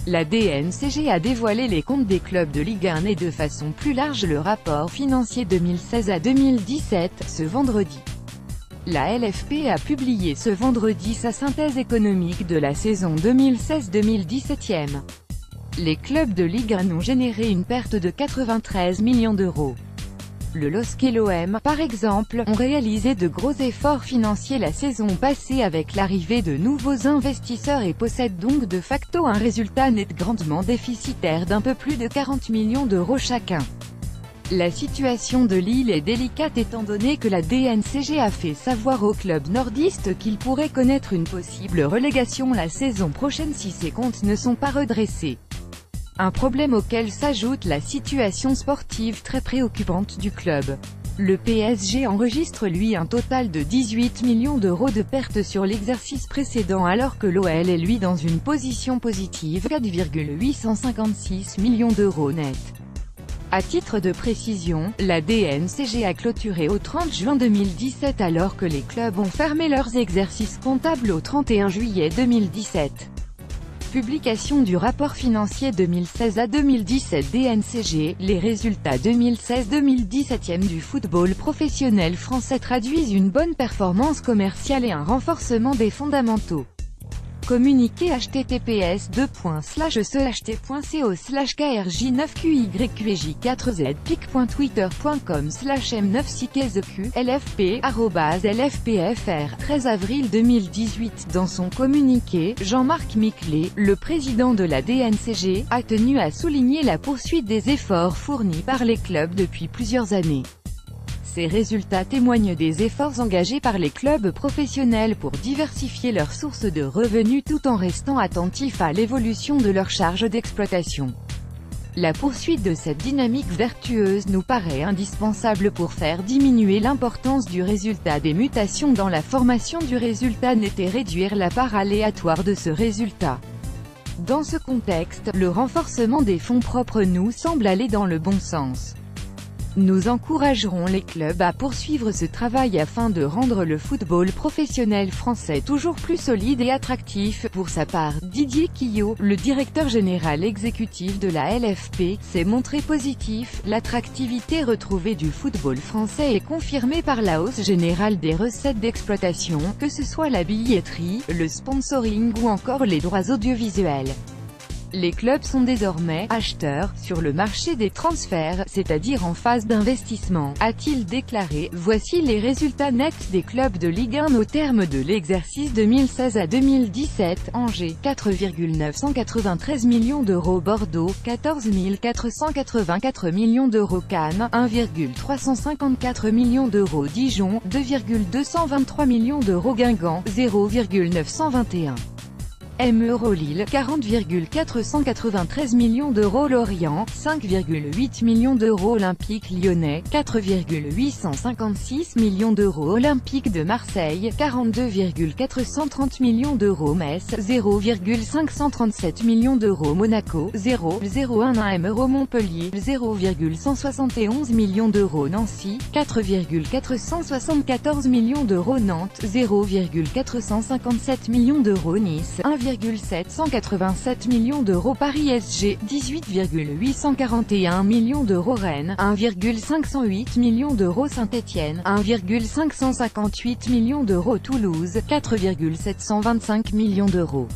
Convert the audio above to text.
La DNCG a dévoilé les comptes des clubs de Ligue 1 et de façon plus large le rapport financier 2016 à 2017, ce vendredi. La LFP a publié ce vendredi sa synthèse économique de la saison 2016-2017. Les clubs de Ligue 1 ont généré une perte de 93 millions d'euros. Le LOSC et l'OM, par exemple, ont réalisé de gros efforts financiers la saison passée avec l'arrivée de nouveaux investisseurs et possèdent donc de facto un résultat net grandement déficitaire d'un peu plus de 40 millions d'euros chacun. La situation de Lille est délicate étant donné que la DNCG a fait savoir au club nordiste qu'il pourrait connaître une possible relégation la saison prochaine si ses comptes ne sont pas redressés. Un problème auquel s'ajoute la situation sportive très préoccupante du club. Le PSG enregistre lui un total de 18 millions d'euros de pertes sur l'exercice précédent alors que l'OL est lui dans une position positive, 4,856 millions d'euros net. À titre de précision, la DNCG a clôturé au 30 juin 2017 alors que les clubs ont fermé leurs exercices comptables au 31 juillet 2017. Publication du rapport financier 2016 à 2017 DNCG, les résultats 2016-2017 du football professionnel français traduisent une bonne performance commerciale et un renforcement des fondamentaux. Communiqué https://cht.co/krj9qyqj4z-pic.twitter.com/m9sikzq LFP @LFPFR 13 avril 2018. Dans son communiqué, Jean-Marc Miclet, le président de la DNCG, a tenu à souligner la poursuite des efforts fournis par les clubs depuis plusieurs années. Ces résultats témoignent des efforts engagés par les clubs professionnels pour diversifier leurs sources de revenus tout en restant attentifs à l'évolution de leurs charges d'exploitation. La poursuite de cette dynamique vertueuse nous paraît indispensable pour faire diminuer l'importance du résultat des mutations dans la formation du résultat net et réduire la part aléatoire de ce résultat. Dans ce contexte, le renforcement des fonds propres nous semble aller dans le bon sens. Nous encouragerons les clubs à poursuivre ce travail afin de rendre le football professionnel français toujours plus solide et attractif. Pour sa part, Didier Quillot, le directeur général exécutif de la LFP, s'est montré positif. L'attractivité retrouvée du football français est confirmée par la hausse générale des recettes d'exploitation, que ce soit la billetterie, le sponsoring ou encore les droits audiovisuels. Les clubs sont désormais « acheteurs » sur le marché des transferts, c'est-à-dire en phase d'investissement, a-t-il déclaré. Voici les résultats nets des clubs de Ligue 1 au terme de l'exercice 2016 à 2017. Angers, 4,993 millions d'euros. Bordeaux, 14 484 millions d'euros. Cannes, 1,354 millions d'euros. Dijon, 2,223 millions d'euros. Guingamp, 0,921 M Eurolille, 40,493 millions d'euros. Lorient, 5,8 millions d'euros. Olympique Lyonnais, 4,856 millions d'euros. Olympique de Marseille, 42,430 millions d'euros. Metz, 0,537 millions d'euros. Monaco, 0,011 M Euro. Montpellier, 0,171 millions d'euros. Nancy, 4,474 millions d'euros. Nantes, 0,457 millions d'euros. Nice, 1,787 millions d'euros. Paris SG, 18,841 millions d'euros. Rennes, 1,508 millions d'euros. Saint-Étienne, 1,558 millions d'euros. Toulouse, 4,725 millions d'euros.